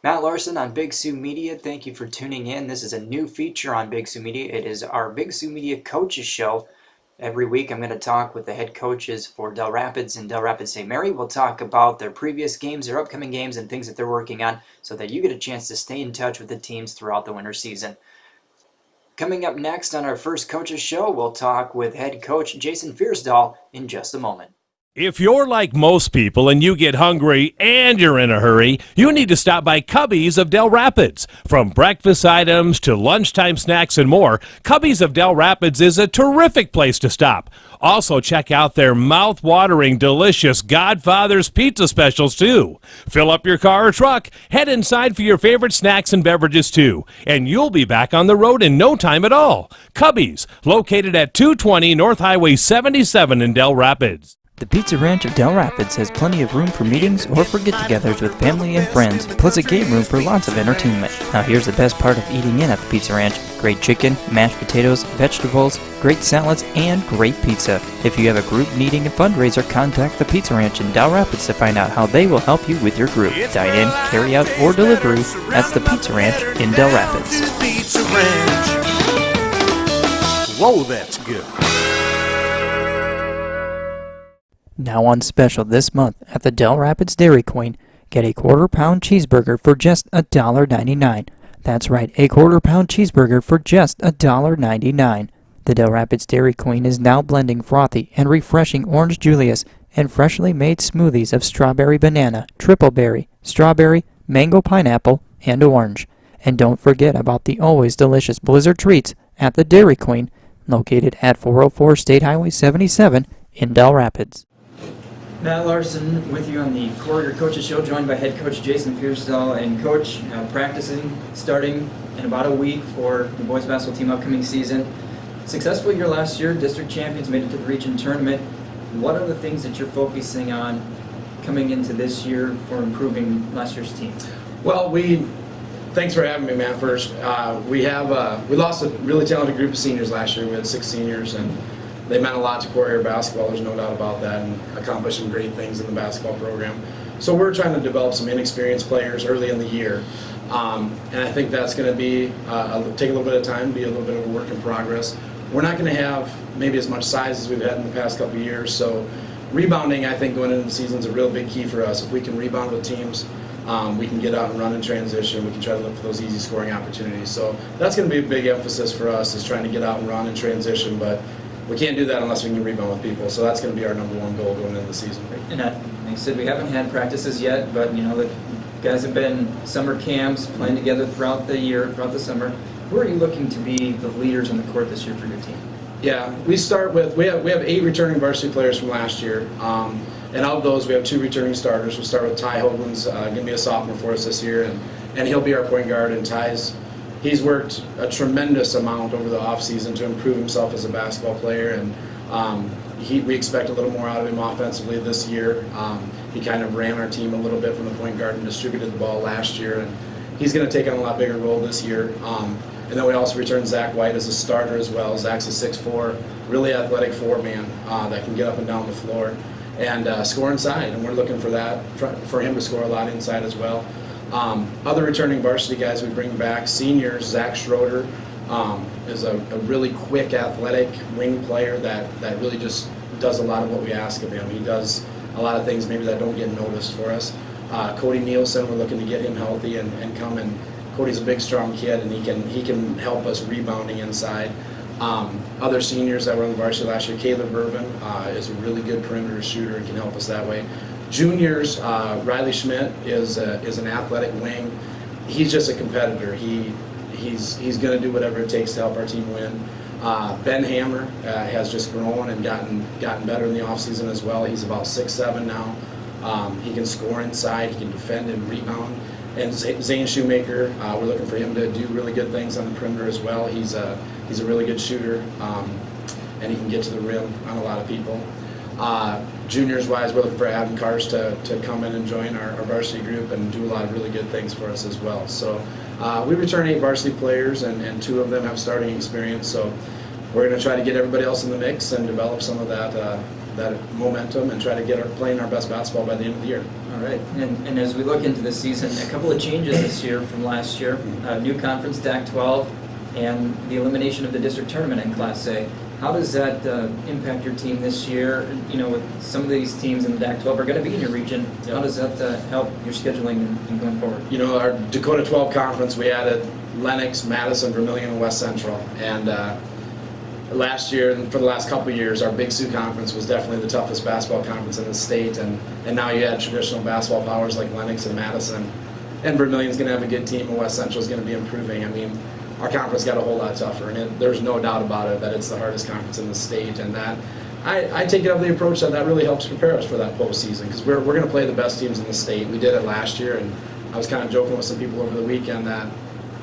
Matt Larson on Big Sioux Media. Thank you for tuning in. This is a new feature on Big Sioux Media. It is our Big Sioux Media Coaches Show. Every week I'm going to talk with the head coaches for Dell Rapids and Dell Rapids St. Mary. We'll talk about their previous games, their upcoming games, and things that they're working on so that you get a chance to stay in touch with the teams throughout the winter season. Coming up next on our first Coaches Show, we'll talk with head coach Jason Fiersdal in just a moment. If you're like most people and you get hungry and you're in a hurry, you need to stop by Cubby's of Dell Rapids. From breakfast items to lunchtime snacks and more, Cubby's of Dell Rapids is a terrific place to stop. Also, check out their mouth-watering, delicious Godfather's Pizza specials, too. Fill up your car or truck, head inside for your favorite snacks and beverages, too. And you'll be back on the road in no time at all. Cubby's, located at 220 North Highway 77 in Dell Rapids. The Pizza Ranch of Dell Rapids has plenty of room for meetings or for get-togethers with family and friends, plus a game room for lots of entertainment. Now here's the best part of eating in at the Pizza Ranch. Great chicken, mashed potatoes, vegetables, great salads, and great pizza. If you have a group meeting and fundraiser, contact the Pizza Ranch in Dell Rapids to find out how they will help you with your group. Dine in, carry out, or delivery. That's the Pizza Ranch in Dell Rapids. Pizza Ranch. Whoa, that's good. Now on special this month at the Dell Rapids Dairy Queen, get a quarter-pound cheeseburger for just $1.99. That's right, a quarter-pound cheeseburger for just $1.99. The Dell Rapids Dairy Queen is now blending frothy and refreshing Orange Julius and freshly made smoothies of strawberry banana, triple berry, strawberry, mango pineapple, and orange. And don't forget about the always delicious Blizzard treats at the Dairy Queen, located at 404 State Highway 77 in Dell Rapids. Matt Larson with you on the Corridor Coaches Show, joined by head coach Jason Fiersdal. And coach, practicing starting in about a week for the boys basketball team upcoming season. Successful year last year, district champions, made it to the region tournament. What are the things that you're focusing on coming into this year for improving last year's team? Well, thanks for having me, Matt. First, we lost a really talented group of seniors last year. We had 6 seniors, and they meant a lot to Corridor basketball, there's no doubt about that, and accomplishing great things in the basketball program. So we're trying to develop some inexperienced players early in the year, and I think that's going to be take a little bit of time, be a little bit of a work in progress. We're not going to have maybe as much size as we've had in the past couple of years, so rebounding, I think, going into the season is a real big key for us. If we can rebound with teams, we can get out and run in transition. We can try to look for those easy scoring opportunities. So that's going to be a big emphasis for us, is trying to get out and run in transition, but we can't do that unless we can rebound with people. So that's going to be our #1 goal going into the season. And like you said, we haven't had practices yet, but the guys have been summer camps, playing together throughout the year, throughout the summer. Who are you looking to be the leaders on the court this year for your team? Yeah, we have 8 returning varsity players from last year, and of those we have 2 returning starters. We'll start with Ty Hoagland's going to be a sophomore for us this year, and he'll be our point guard. And he's worked a tremendous amount over the offseason to improve himself as a basketball player, and we expect a little more out of him offensively this year. He kind of ran our team a little bit from the point guard and distributed the ball last year, and he's going to take on a lot bigger role this year. And then we also returned Zach White as a starter as well. Zach's a 6'4", really athletic 4-man that can get up and down the floor and score inside, and we're looking for that, for him to score a lot inside as well. Other returning varsity guys we bring back, seniors, Zach Schroeder is a really quick, athletic wing player that really just does a lot of what we ask of him. He does a lot of things maybe that don't get noticed for us. Cody Nielsen, we're looking to get him healthy and come in. Cody's a big, strong kid, and he can help us rebounding inside. Other seniors that were on the varsity last year, Caleb Irvin is a really good perimeter shooter and can help us that way. Juniors, Riley Schmidt is an athletic wing. He's just a competitor. He's going to do whatever it takes to help our team win. Ben Hammer has just grown and gotten better in the offseason as well. He's about 6'7" now. He can score inside. He can defend and rebound. And Zane Shoemaker, we're looking for him to do really good things on the perimeter as well. He's a really good shooter, and he can get to the rim on a lot of people. Juniors-wise, we're looking for Adam Kars to come in and join our varsity group and do a lot of really good things for us as well. So we return 8 varsity players, and 2 of them have starting experience. So we're going to try to get everybody else in the mix and develop some of that momentum and try to get playing our best basketball by the end of the year. All right, and as we look into the season, a couple of changes this year from last year. New conference, DAC 12, and the elimination of the district tournament in Class A. How does that impact your team this year? You know, with some of these teams in the DAC 12 are going to be in your region. How does that help your scheduling and going forward? You know, our Dakota 12 conference, we added Lennox, Madison, Vermilion, and West Central. And last year, and for the last couple of years, our Big Sioux conference was definitely the toughest basketball conference in the state. And now you add traditional basketball powers like Lennox and Madison. And Vermilion's going to have a good team, and West Central is going to be improving. I mean, our conference got a whole lot tougher, and there's no doubt about it that it's the hardest conference in the state. And that I take it up the approach that really helps prepare us for that postseason, because we're going to play the best teams in the state. We did it last year, and I was kind of joking with some people over the weekend that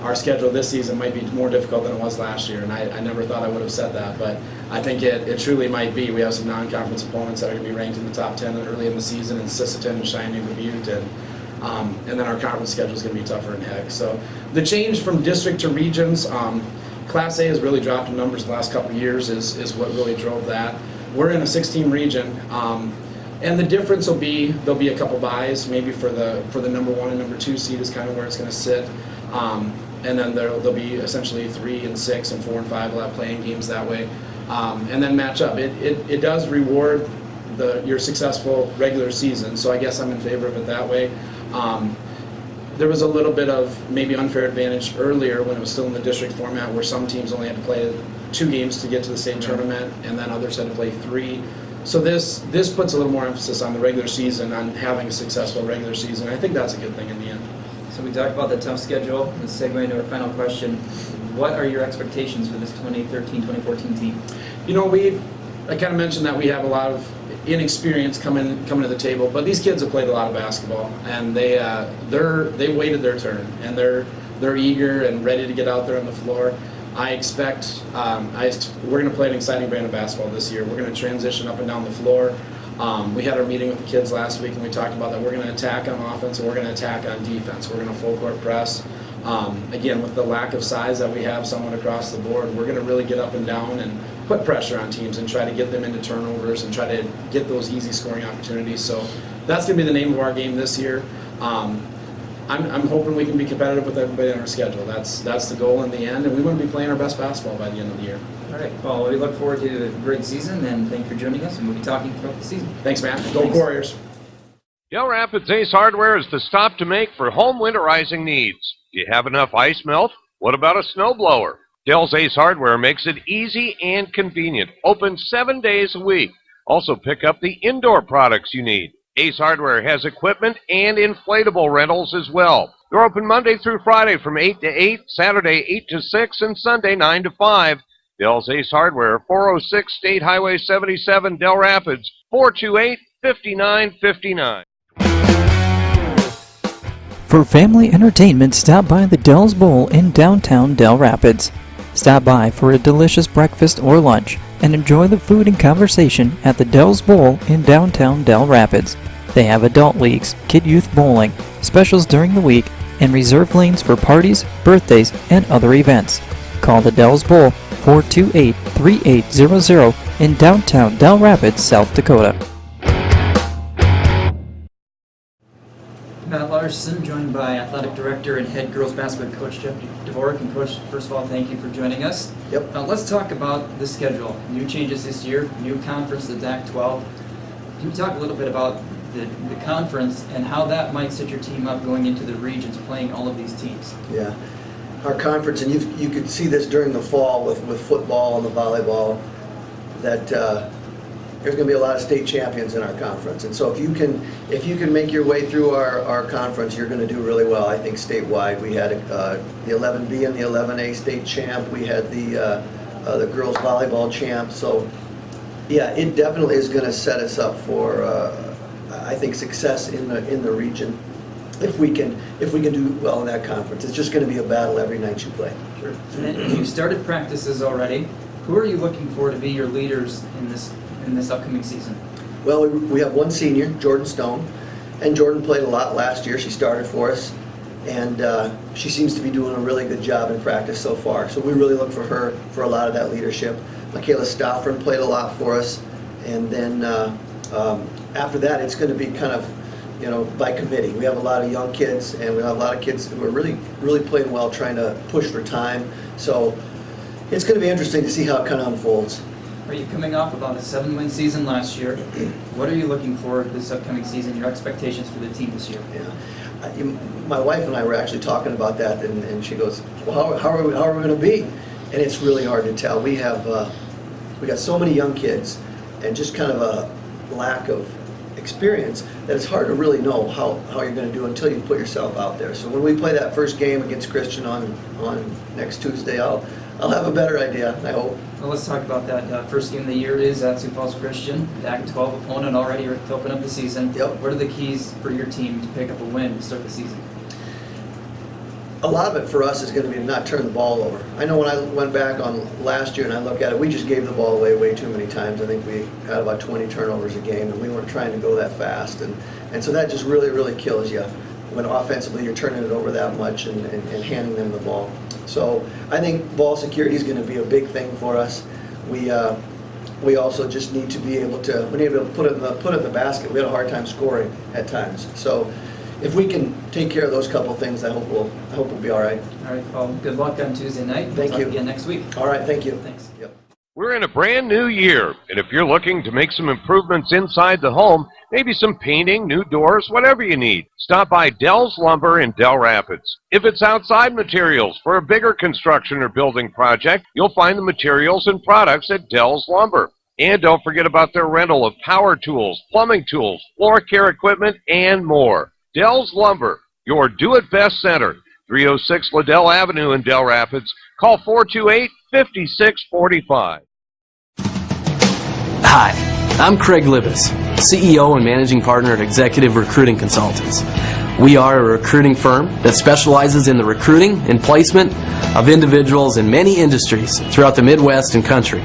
our schedule this season might be more difficult than it was last year, and I never thought I would have said that, but I think it truly might be. We have some non-conference opponents that are going to be ranked in the top 10 early in the season, in Sisseton and Shawnee and Butte, and then our conference schedule is going to be tougher than heck. So the change from district to regions, Class A has really dropped in numbers the last couple of years is what really drove that. We're in a 6-team region, and the difference will be there'll be a couple buys maybe for the number 1 and number 2 seed is kind of where it's going to sit, and then there'll be essentially 3 and 6 and 4 and 5 will have playing games that way, and then match up. It does reward your successful regular season, so I guess I'm in favor of it that way. There was a little bit of maybe unfair advantage earlier when it was still in the district format, where some teams only had to play 2 games to get to the state tournament, and then others had to play 3. So this puts a little more emphasis on the regular season, on having a successful regular season. I think that's a good thing in the end. So we talked about the tough schedule. Let's segue into our final question. What are your expectations for this 2013-2014 team? You know, I kind of mentioned that we have a lot of inexperience coming to the table, but these kids have played a lot of basketball, and they waited their turn, and they're eager and ready to get out there on the floor. I expect we're going to play an exciting brand of basketball this year. We're going to transition up and down the floor. We had our meeting with the kids last week, and we talked about that. We're going to attack on offense, and we're going to attack on defense. We're going to full court press. Again, with the lack of size that we have somewhat across the board, we're going to really get up and down and put pressure on teams and try to get them into turnovers and try to get those easy scoring opportunities. So that's going to be the name of our game this year. I'm hoping we can be competitive with everybody on our schedule. That's the goal in the end, and we want to be playing our best basketball by the end of the year. All right. Well, we look forward to a great season, and thank you for joining us, and we'll be talking throughout the season. Thanks, man. Go Warriors. Dell Rapids Ace Hardware is the stop to make for home winterizing needs. Do you have enough ice melt? What about a snowblower? Dell's Ace Hardware makes it easy and convenient. Open 7 days a week. Also pick up the indoor products you need. Ace Hardware has equipment and inflatable rentals as well. They're open Monday through Friday from 8 to 8, Saturday 8 to 6, and Sunday 9 to 5. Dell's Ace Hardware, 406 State Highway 77, Dell Rapids, 428-5959. For family entertainment, stop by the Dell's Bowl in downtown Dell Rapids. Stop by for a delicious breakfast or lunch and enjoy the food and conversation at the Dell's Bowl in downtown Dell Rapids. They have adult leagues, kid-youth bowling, specials during the week, and reserved lanes for parties, birthdays, and other events. Call the Dell's Bowl 428-3800 in downtown Dell Rapids, South Dakota. Matt Larson, joined by Athletic Director and Head Girls Basketball Coach Jeff Dvorak. And Coach, first of all, thank you for joining us. Yep. Let's talk about the schedule. New changes this year, new conference, the DAC 12. Can you talk a little bit about the conference and how that might set your team up going into the regions, playing all of these teams? Yeah. Our conference, and you could see this during the fall with football and the volleyball, that there's going to be a lot of state champions in our conference. And so if you can make your way through our conference, you're going to do really well. I think statewide, we had the 11B and the 11A state champ. We had the girls volleyball champ. So yeah, it definitely is going to set us up for I think success in the region. If we can do well in that conference. It's just going to be a battle every night you play. Sure. And you've started practices already. Who are you looking for to be your leaders in this upcoming season? Well, we have one senior, Jordan Stone, and Jordan played a lot last year. She started for us, and she seems to be doing a really good job in practice so far. So we really look for her for a lot of that leadership. Michaela Stafford played a lot for us, and then after that, it's going to be kind of by committee. We have a lot of young kids, and we have a lot of kids who are really, really playing well, trying to push for time. So it's going to be interesting to see how it kind of unfolds. Are you coming off about a 7-win season last year? What are you looking for this upcoming season, your expectations for the team this year? Yeah. My wife and I were actually talking about that, and she goes, well, how are we going to be? And it's really hard to tell. We got so many young kids and just kind of a lack of experience that it's hard to really know how you're going to do until you put yourself out there. So when we play that first game against Christian on next Tuesday, I'll have a better idea, I hope. Well, let's talk about that. First game of the year is at Sioux Falls Christian, the Act-12 opponent already to open up the season. Yep. What are the keys for your team to pick up a win to start the season? A lot of it for us is going to be to not turn the ball over. I know when I went back on last year and I look at it, we just gave the ball away way too many times. I think we had about 20 turnovers a game, and we weren't trying to go that fast. And so that just really, really kills you when offensively you're turning it over that much and handing them the ball. So I think ball security is going to be a big thing for us. We also just need to be able to put it in the basket. We had a hard time scoring at times. So if we can take care of those couple things, I hope we'll be all right. All right, well, good luck on Tuesday night. Thank you. We'll talk again next week. All right, thank you. Thanks. Yep. We're in a brand new year, and if you're looking to make some improvements inside the home, maybe some painting, new doors, whatever you need, stop by Dell's Lumber in Dell Rapids. If it's outside materials for a bigger construction or building project, you'll find the materials and products at Dell's Lumber. And don't forget about their rental of power tools, plumbing tools, floor care equipment, and more. Dell's Lumber, your do-it-best center, 306 Liddell Avenue in Dell Rapids. Call 428-5645. Hi, I'm Craig Libis, CEO and Managing Partner at Executive Recruiting Consultants. We are a recruiting firm that specializes in the recruiting and placement of individuals in many industries throughout the Midwest and country.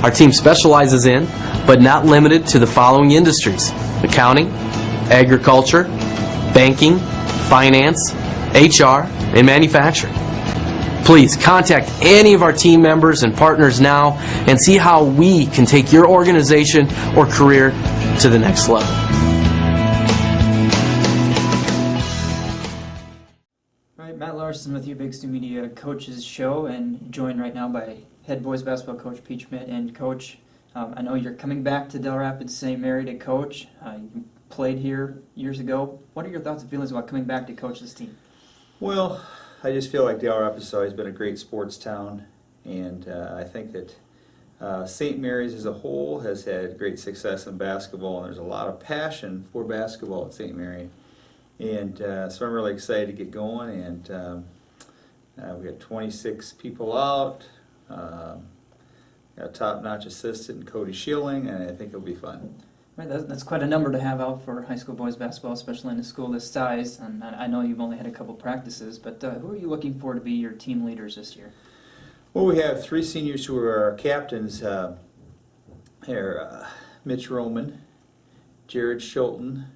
Our team specializes in, but not limited to, the following industries: accounting, agriculture, banking, finance, HR, and manufacturing. Please contact any of our team members and partners now and see how we can take your organization or career to the next level. All right, Matt Larson with you, Big Sioux Media Coaches Show, and joined right now by head boys basketball coach Pete Schmidt. And Coach, I know you're coming back to Dell Rapids St. Mary to coach. You played here years ago. What are your thoughts and feelings about coming back to coach this team? Well, I just feel like Dell Rapids has always been a great sports town, and I think that St. Mary's as a whole has had great success in basketball, and there's a lot of passion for basketball at St. Mary. And so I'm really excited to get going, and we got 26 people out, got a top-notch assistant, Cody Schilling, and I think it'll be fun. Right, that's quite a number to have out for high school boys basketball, especially in a school this size. And I know you've only had a couple practices, but who are you looking for to be your team leaders this year? Well, we have 3 seniors who are our captains. They're Mitch Roman, Jared Schulten,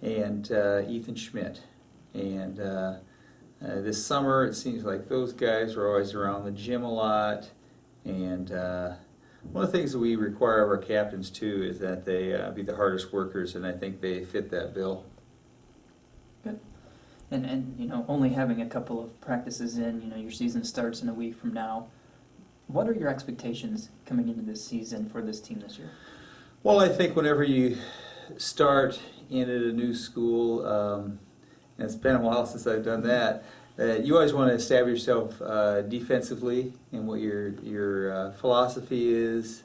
and Ethan Schmidt. And this summer, it seems like those guys are always around the gym a lot. And one of the things that we require of our captains, too, is that they be the hardest workers, and I think they fit that bill. Good. And you know, only having a couple of practices in, you know, your season starts in a week from now. What are your expectations coming into this season for this team this year? Well, I think whenever you start in at a new school, and it's been a while since I've done that, you always want to establish yourself defensively and what your philosophy is,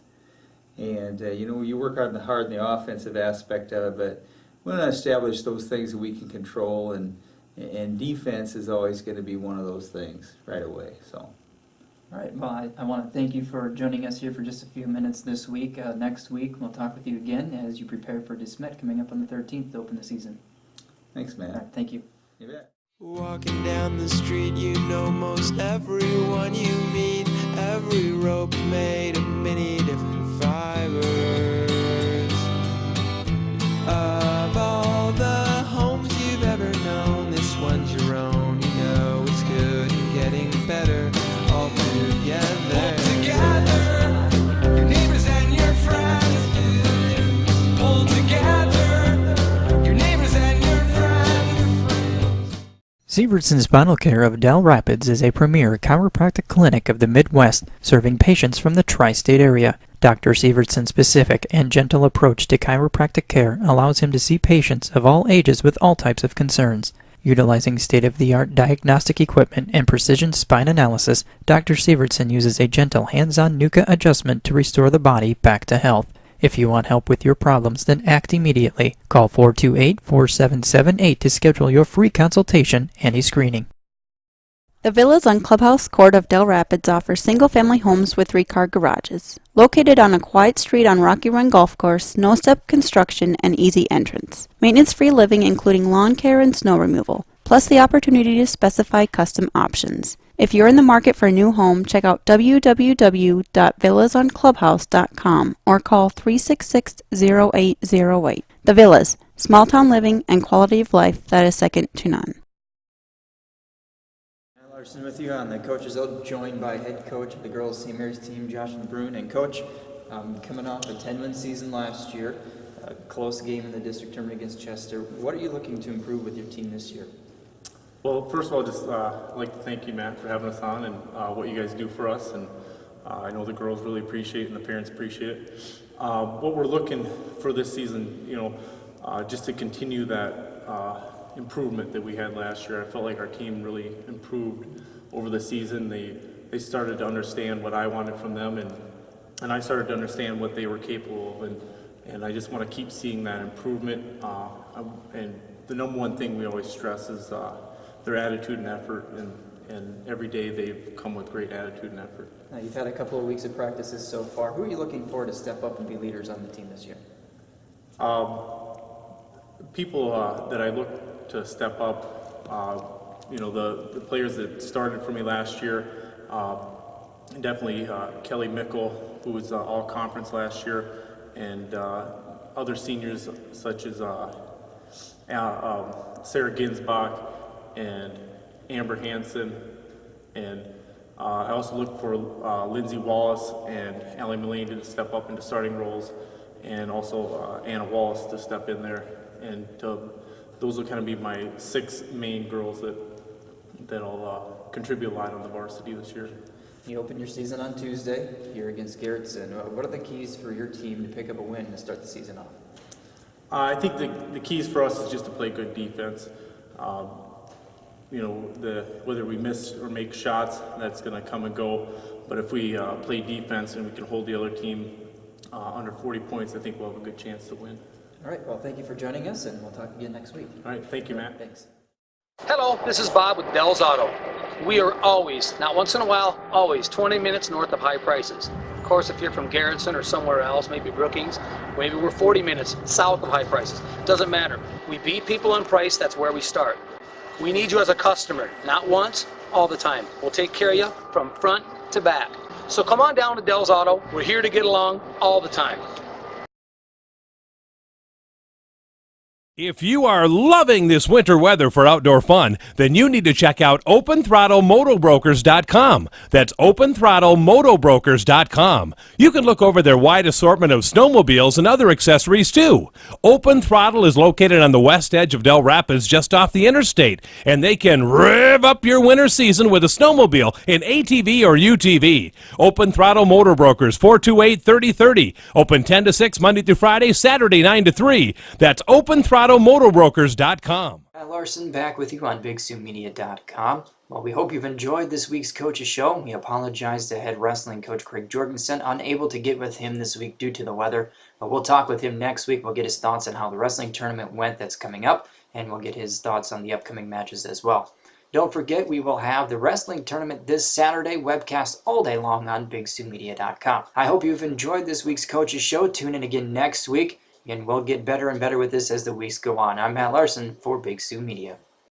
and you know, you work hard in the offensive aspect of it, but we want to establish those things that we can control, and defense is always going to be one of those things right away. So. All right, well, I want to thank you for joining us here for just a few minutes this week. Next week, we'll talk with you again as you prepare for DeSmet coming up on the 13th to open the season. Thanks, man. All right, thank you. You bet. Walking down the street, you know most everyone you meet. Every rope made of many different fibers. Of all the homes you've ever known, this one's your own. You know it's good and getting better all together. All together, your neighbors and your friends. Pull together, your neighbors and Sievertson Spinal Care of Dell Rapids is a premier chiropractic clinic of the Midwest, serving patients from the tri-state area. Dr. Sievertson's specific and gentle approach to chiropractic care allows him to see patients of all ages with all types of concerns. Utilizing state-of-the-art diagnostic equipment and precision spine analysis, Dr. Sievertson uses a gentle hands-on NUCA adjustment to restore the body back to health. If you want help with your problems, then act immediately. Call 428-4778 to schedule your free consultation and a screening. The Villas on Clubhouse Court of Dell Rapids offers single-family homes with 3-car garages. Located on a quiet street on Rocky Run Golf Course, no-step construction, and easy entrance. Maintenance-free living including lawn care and snow removal, plus the opportunity to specify custom options. If you're in the market for a new home, check out www.villasonclubhouse.com or call 366-0808. The Villas, small-town living and quality of life that is second to none. Larson with you on the Coaches Out, joined by head coach of the girls seniors team, Josh and Bruin. And coach, coming off a 10-win season last year, a close game in the district tournament against Chester. What are you looking to improve with your team this year? Well, first of all, just I'd like to thank you, Matt, for having us on and what you guys do for us. And I know the girls really appreciate it and the parents appreciate it. What we're looking for this season, just to continue that improvement that we had last year. I felt like our team really improved over the season. They started to understand what I wanted from them, and I started to understand what they were capable of, and I just want to keep seeing that improvement. And the number one thing we always stress is their attitude and effort, and every day they've come with great attitude and effort. Now, you've had a couple of weeks of practices so far. Who are you looking for to step up and be leaders on the team this year? People that I look to step up, the players that started for me last year, definitely Kelly Mickle, who was all conference last year, and other seniors such as Sarah Ginsbach and Amber Hansen, and I also look for Lindsay Wallace and Allie Mullane to step up into starting roles, and also Anna Wallace to step in there, and those will kind of be my 6 main girls that'll contribute a lot on the varsity this year. You open your season on Tuesday here against Garrettson. What are the keys for your team to pick up a win to start the season off? I think the keys for us is just to play good defense. Whether we miss or make shots, that's going to come and go. But if we play defense and we can hold the other team under 40 points, I think we'll have a good chance to win. All right, well, thank you for joining us, and we'll talk again next week. All right, thank you, Matt. Thanks. Hello, this is Bob with Dell's Auto. We are always, not once in a while, always 20 minutes north of high prices. Of course, if you're from Garrettson or somewhere else, maybe Brookings, maybe we're 40 minutes south of high prices. Doesn't matter. We beat people on price, that's where we start. We need you as a customer, not once, all the time. We'll take care of you from front to back. So come on down to Dell's Auto. We're here to get along all the time. If you are loving this winter weather for outdoor fun, then you need to check out OpenThrottleMotobrokers.com. That's OpenThrottleMotobrokers.com. You can look over their wide assortment of snowmobiles and other accessories too. Open Throttle is located on the west edge of Dell Rapids, just off the interstate, and they can rev up your winter season with a snowmobile, an ATV or UTV. Open Throttle Motor Brokers, 428-3030. Open 10 to 6 Monday through Friday, Saturday 9 to 3. That's OpenThrottleMotorbrokers.com. Matt Larson back with you on BigSiouxMedia.com. Well, we hope you've enjoyed this week's Coaches Show. We apologize to head wrestling coach Craig Jorgensen, unable to get with him this week due to the weather. But we'll talk with him next week. We'll get his thoughts on how the wrestling tournament went that's coming up, and we'll get his thoughts on the upcoming matches as well. Don't forget, we will have the wrestling tournament this Saturday, webcast all day long on BigSiouxMedia.com. I hope you've enjoyed this week's Coaches Show. Tune in again next week, and we'll get better and better with this as the weeks go on. I'm Matt Larson for Big Sioux Media.